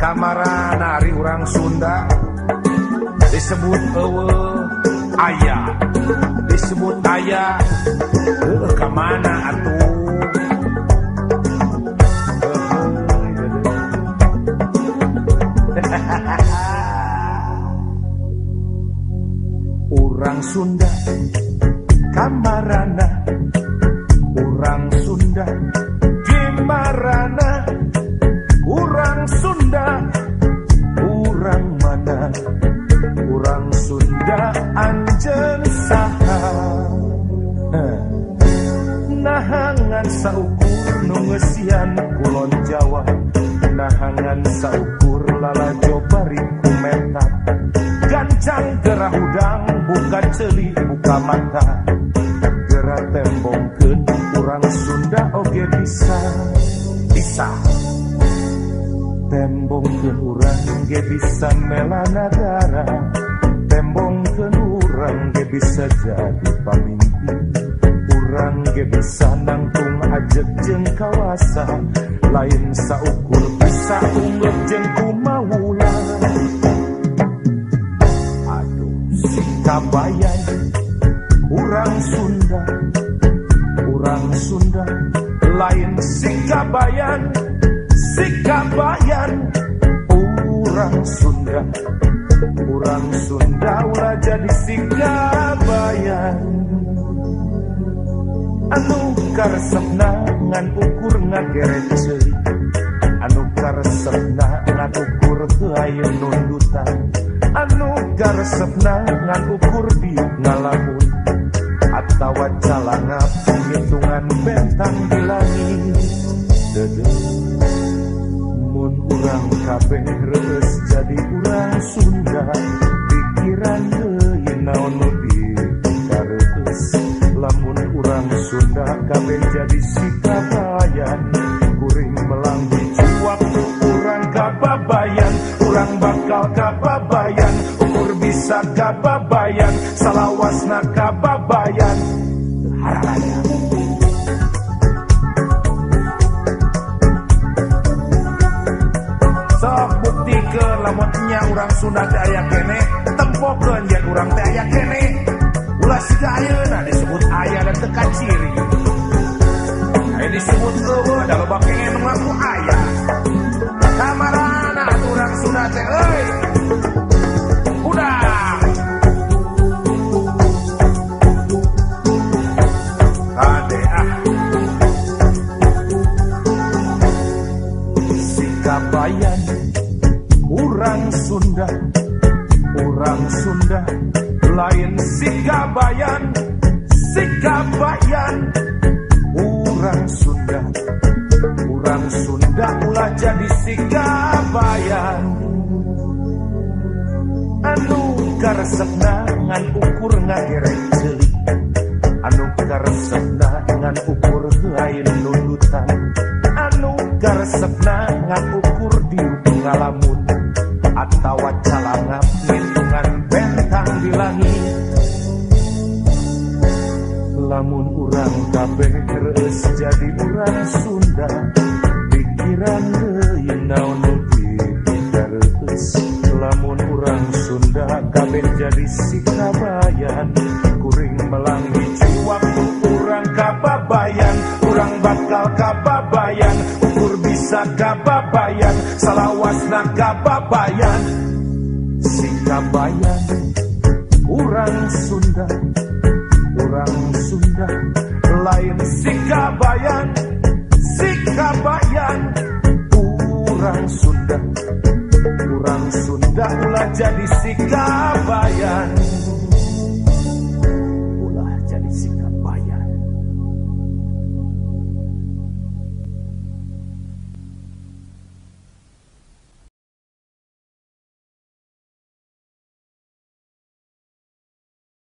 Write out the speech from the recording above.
Kamaran ari urang Sunda disebut ayah, disebut ayah. Kamana atuh? Urang Sunda kamarana, urang Sunda gimarana, urang Sunda urang mana, urang Sunda anjeun saha. Nahangan saukur nu ngeusian kulon Jawa, nahangan saukur lalajo bari kumetak, gancang gerah udang buka ceuli buka mata, gerah tembongkeun urang Sunda oge bisa bisa tembongkeun urang ge bisa mela nagara, tembongkeun urang ge bisa jadi pamimpin, urang ge bisa nangtung ajeg jeung kawasa, lain saukur bisa unggul jeung kumaula. Aduh sikabayan urang Sunda, urang Sunda lain sikabayan, sikabayan urang Sunda, urang Sunda ulah jadi sikabayan. Anu karesepna ngan ukur ngageret ceuli, anu karesepna ngan ukur teu aya nundutan, anu karesepna ngan ukur diuk ngalamun, atawa calangap ngitungan bentang di langit. Dedeu mun urang kabeh reueus jadi urang Sunda, pikiran deui naon nu dikareus. Lamun urang Sunda kabeh jadi sikabayan, kuring melanggi waktu urang kababayan, urang bakal kababayan, ukur bisa kababayan, salawasna kababayan. Haralaya sok buktikeun lamun nya urang Sunda teh aya keneh, tempokeun yen urang teh aya keneh. Ulah siga ayeuna disebut ayah dan teu kaciri, aya disebut eueuh da loba keneh nu ngaku ayah. Kamarana urang Sunda teh euy udah ade sikabayan urang Sunda, urang Sunda lain sikabayan, sikabayan urang Sunda, urang Sunda ulah jadi sikabayan. Anu karesepna ngan ukur ngageret ceuli, anu karesepna ngan ukur teu aya nundutan, anu karesepna ngan ukur diuk ngalamun, atawa calangap ngitungan bentang di langit. Lamun urang kabeh reueus jadi urang Sunda, pikiran deui naon nu dikareus. Lamun urang Sunda kabeh jadi sikabayan, kuring melanggi waktu urang kababayan, urang bakal kababayan, ukur bisa kababayan, salawasna kababayan. Sikabayan urang Sunda, urang Sunda lain sikabayan, sikabayan urang Sunda, urang Sunda ulah jadi sikabayan.